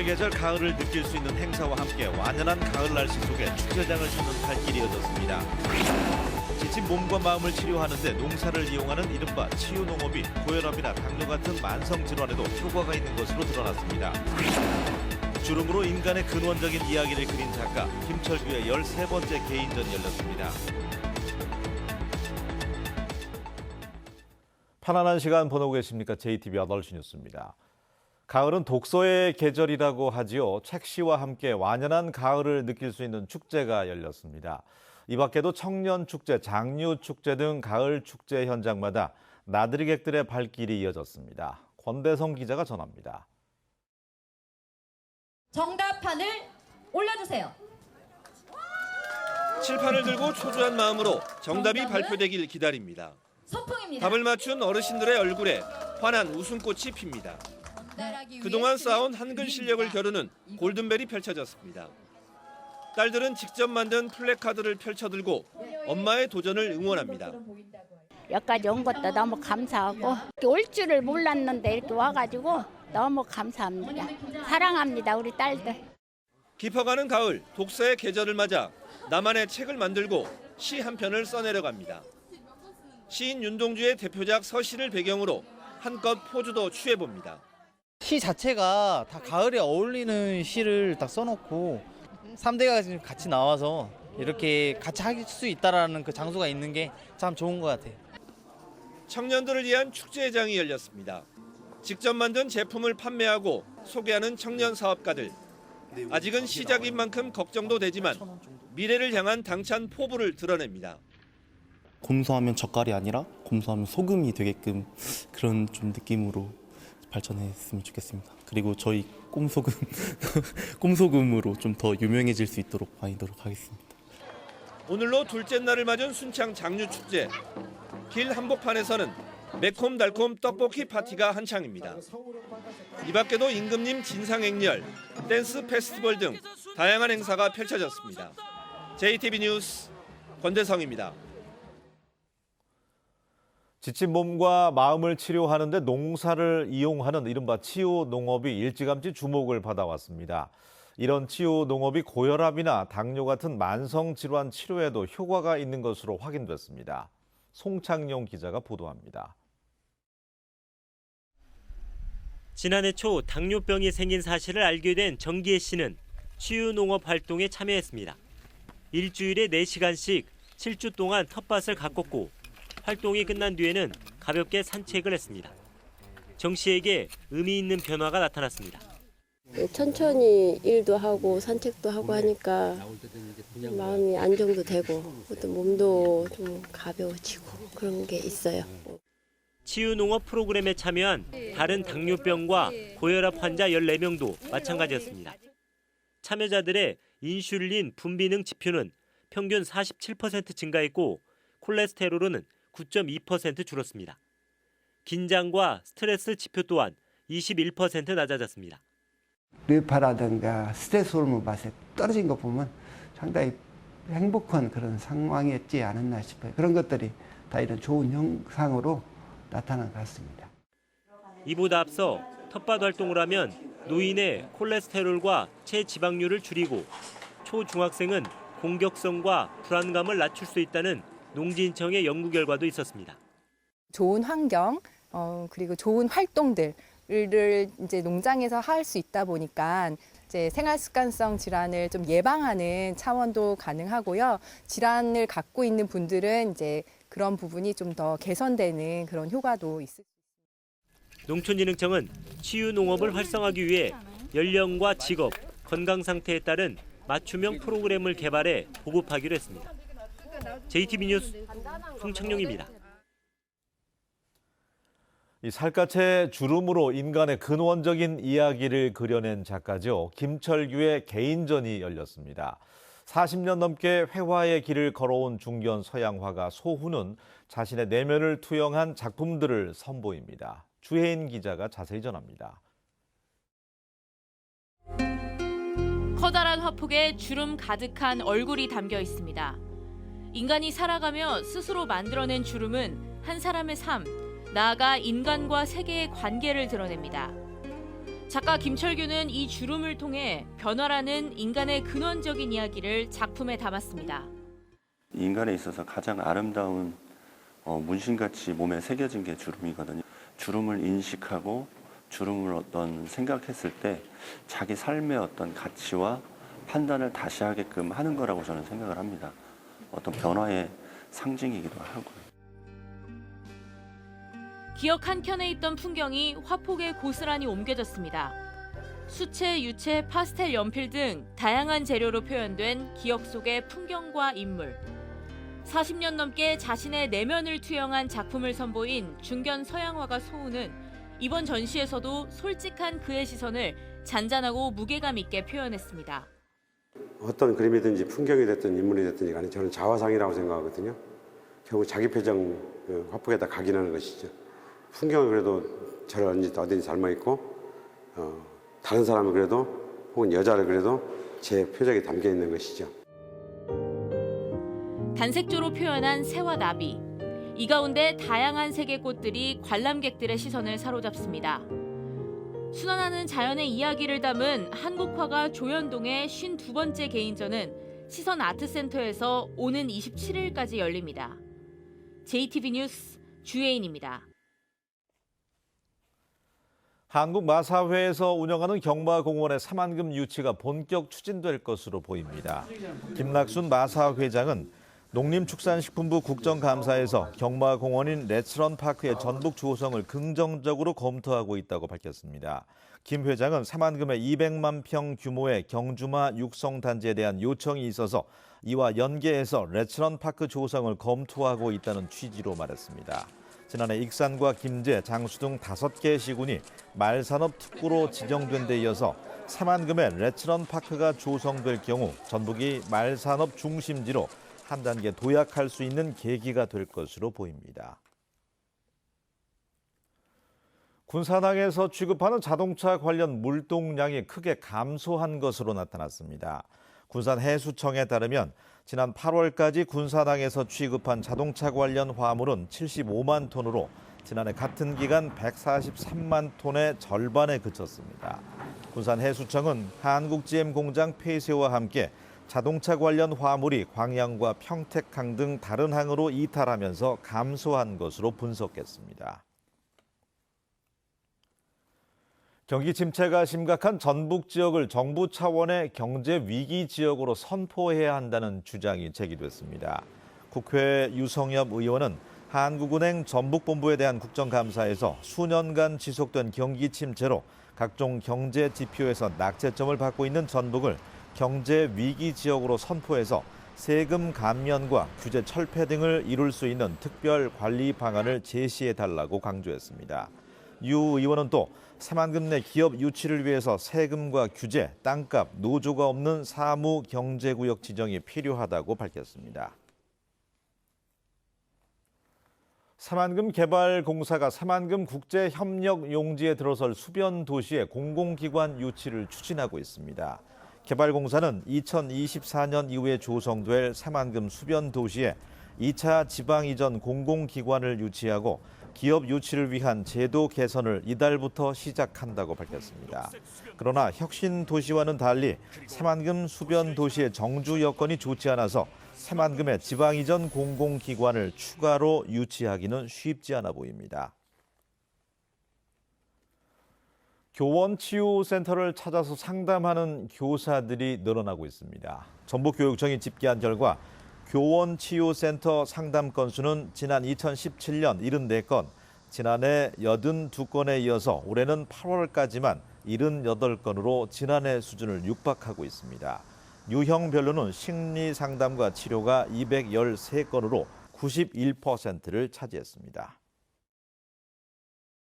계절 가을을 느낄 수 있는 행사와 함께 완연한 가을 날씨 속에 축제장을 찾는 발길이 이어졌습니다. 지친 몸과 마음을 치료하는 데 농사를 이용하는 이른바 치유농업이 고혈압이나 당뇨 같은 만성 질환에도 효과가 있는 것으로 드러났습니다. 주름으로 인간의 근원적인 이야기를 그린 작가 김철규의 13번째 개인전이 열렸습니다. 편안한 시간 보내고 계십니까? JTBC 8시 뉴스입니다. 가을은 독서의 계절이라고 하지요. 책시와 함께 완연한 가을을 느낄 수 있는 축제가 열렸습니다. 이 밖에도 청년축제, 장류축제 등 가을 축제 현장마다 나들이객들의 발길이 이어졌습니다. 권대성 기자가 전합니다. 정답판을 올려주세요. 칠판을 들고 초조한 마음으로 정답이 발표되길 기다립니다. 소풍입니다. 답을 맞춘 어르신들의 얼굴에 환한 웃음꽃이 핍니다. 그동안 쌓아온 한글 실력을 겨루는 골든벨이 펼쳐졌습니다. 딸들은 직접 만든 플래카드를 펼쳐들고 엄마의 도전을 응원합니다. 여기까지 온 것도 너무 감사하고 올 줄을 몰랐는데 이렇게 와가지고 너무 감사합니다. 사랑합니다, 우리 딸들. 깊어가는 가을, 독서의 계절을 맞아 나만의 책을 만들고 시 한 편을 써내려갑니다. 시인 윤동주의 대표작 서시를 배경으로 한껏 포즈도 취해봅니다. 시 자체가 다 가을에 어울리는 시를 딱 써놓고 3대가 같이 나와서 이렇게 같이 할 수 있다라는 그 장소가 있는 게 참 좋은 것 같아요. 청년들을 위한 축제장이 열렸습니다. 직접 만든 제품을 판매하고 소개하는 청년 사업가들. 아직은 시작인 만큼 걱정도 되지만 미래를 향한 당찬 포부를 드러냅니다. 곰소하면 젓갈이 아니라 곰소하면 소금이 되게끔 그런 좀 느낌으로 발전했으면 좋겠습니다. 그리고 저희 꼼소금, 꼼소금으로 좀 더 유명해질 수 있도록 하도록 하겠습니다. 오늘로 둘째 날을 맞은 순창 장류축제. 길 한복판에서는 매콤달콤 떡볶이 파티가 한창입니다. 이 밖에도 임금님 진상행렬, 댄스 페스티벌 등 다양한 행사가 펼쳐졌습니다. JTBC 뉴스 권대성입니다. 지친 몸과 마음을 치료하는 데 농사를 이용하는 이른바 치유농업이 일찌감치 주목을 받아왔습니다. 이런 치유농업이 고혈압이나 당뇨 같은 만성질환 치료에도 효과가 있는 것으로 확인됐습니다. 송창용 기자가 보도합니다. 지난해 초 당뇨병이 생긴 사실을 알게 된 정기혜 씨는 치유농업 활동에 참여했습니다. 일주일에 4시간씩 7주 동안 텃밭을 가꿨고 활동이 끝난 뒤에는 가볍게 산책을 했습니다. 정 씨에게 의미 있는 변화가 나타났습니다. 천천히 일도 하고 산책도 하고 하니까 마음이 안정도 되고 또 몸도 좀 가벼워지고 그런 게 있어요. 치유농업 프로그램에 참여한 다른 당뇨병과 고혈압 환자 14명도 마찬가지였습니다. 참여자들의 인슐린 분비능 지표는 평균 47% 증가했고 콜레스테롤은 9.2% 줄었습니다. 긴장과 스트레스 지표 또한 21% 낮아졌습니다. 뇌파라든가 스트레스 호르몬 맛에 떨어진 거 보면 상당히 행복한 그런 상황이었지 않았나 싶어요. 그런 것들이 다 이런 좋은 형상으로 나타난 것 같습니다. 이보다 앞서 텃밭 활동을 하면 노인의 콜레스테롤과 체지방률을 줄이고 초중학생은 공격성과 불안감을 낮출 수 있다는 농지인청의 연구 결과도 있었습니다. 좋은 환경 그리고 좋은 활동들을 이제 농장에서 할 수 있다 보니까 이제 생활 습관성 질환을 좀 예방하는 차원도 가능하고요. 질환을 갖고 있는 분들은 이제 그런 부분이 좀 더 개선되는 그런 효과도 있습니다. 농촌진흥청은 치유농업을 활성화하기 위해 연령과 직업, 건강 상태에 따른 맞춤형 프로그램을 개발해 보급하기로 했습니다. JTBC 뉴스 송창용입니다. 이 살갗의 주름으로 인간의 근원적인 이야기를 그려낸 작가죠. 김철규의 개인전이 열렸습니다. 40년 넘게 회화의 길을 걸어온 중견 서양 화가 소후는 자신의 내면을 투영한 작품들을 선보입니다. 주혜인 기자가 자세히 전합니다. 커다란 화폭에 주름 가득한 얼굴이 담겨 있습니다. 인간이 살아가며 스스로 만들어낸 주름은 한 사람의 삶, 나아가 인간과 세계의 관계를 드러냅니다. 작가 김철규는 이 주름을 통해 변화라는 인간의 근원적인 이야기를 작품에 담았습니다. 인간에 있어서 가장 아름다운 문신같이 몸에 새겨진 게 주름이거든요. 주름을 인식하고 주름을 어떤 생각했을 때 자기 삶의 어떤 가치와 판단을 다시 하게끔 하는 거라고 저는 생각을 합니다. 어떤 변화의 상징이기도 하고요. 기억 한켠에 있던 풍경이 화폭에 고스란히 옮겨졌습니다. 수채, 유채, 파스텔 연필 등 다양한 재료로 표현된 기억 속의 풍경과 인물. 40년 넘게 자신의 내면을 투영한 작품을 선보인 중견 서양화가 소우는 이번 전시에서도 솔직한 그의 시선을 잔잔하고 무게감 있게 표현했습니다. 어떤 그림이든지 풍경이 됐든 인물이 됐든 간에 저는 자화상이라고 생각하거든요. 결국 자기 표정 화폭에다 각인하는 것이죠. 풍경은 그래도 저런지 어딘지 닮아있고 다른 사람은 그래도 혹은 여자를 그래도 제 표정이 담겨 있는 것이죠. 단색조로 표현한 새와 나비. 이 가운데 다양한 색의 꽃들이 관람객들의 시선을 사로잡습니다. 순환하는 자연의 이야기를 담은 한국화가 조현동의 52번째 개인전은 시선 아트센터에서 오는 27일까지 열립니다. JTB 뉴스 주혜인입니다. 한국마사회에서 운영하는 경마공원의 사만금 유치가 본격 추진될 것으로 보입니다. 김낙순 마사회장은 농림축산식품부 국정감사에서 경마공원인 레츠런파크의 전북 조성을 긍정적으로 검토하고 있다고 밝혔습니다. 김 회장은 사만금의 200만 평 규모의 경주마 육성단지에 대한 요청이 있어서 이와 연계해서 레츠런파크 조성을 검토하고 있다는 취지로 말했습니다. 지난해 익산과 김제, 장수 등 5개 시군이 말산업 특구로 지정된 데 이어서 사만금의 레츠런파크가 조성될 경우 전북이 말산업 중심지로 한 단계 도약할 수 있는 계기가 될 것으로 보입니다. 군산항에서 취급하는 자동차 관련 물동량이 크게 감소한 것으로 나타났습니다. 군산해수청에 따르면 지난 8월까지 군산항에서 취급한 자동차 관련 화물은 75만 톤으로 지난해 같은 기간 143만 톤의 절반에 그쳤습니다. 군산해수청은 한국GM 공장 폐쇄와 함께 자동차 관련 화물이 광양과 평택항 등 다른 항으로 이탈하면서 감소한 것으로 분석했습니다. 경기 침체가 심각한 전북 지역을 정부 차원의 경제 위기 지역으로 선포해야 한다는 주장이 제기됐습니다. 국회 유성엽 의원은 한국은행 전북본부에 대한 국정감사에서 수년간 지속된 경기 침체로 각종 경제 지표에서 낙제점을 받고 있는 전북을 경제 위기 지역으로 선포해서 세금 감면과 규제 철폐 등을 이룰 수 있는 특별 관리 방안을 제시해달라고 강조했습니다. 유 의원은 또 사만금 내 기업 유치를 위해서 세금과 규제, 땅값, 노조가 없는 사무 경제구역 지정이 필요하다고 밝혔습니다. 사만금 개발공사가 사만금 국제협력용지에 들어설 수변 도시의 공공기관 유치를 추진하고 있습니다. 개발공사는 2024년 이후에 조성될 사만금 수변 도시에 2차 지방 이전 공공기관을 유치하고 기업 유치를 위한 제도 개선을 이달부터 시작한다고 밝혔습니다. 그러나 혁신 도시와는 달리 사만금 수변 도시의 정주 여건이 좋지 않아서 사만금의 지방 이전 공공기관을 추가로 유치하기는 쉽지 않아 보입니다. 교원치유센터를 찾아서 상담하는 교사들이 늘어나고 있습니다. 전북교육청이 집계한 결과 교원치유센터 상담 건수는 지난 2017년 74건, 지난해 82건에 이어서 올해는 8월까지만 78건으로 지난해 수준을 육박하고 있습니다. 유형별로는 심리상담과 치료가 213건으로 91%를 차지했습니다.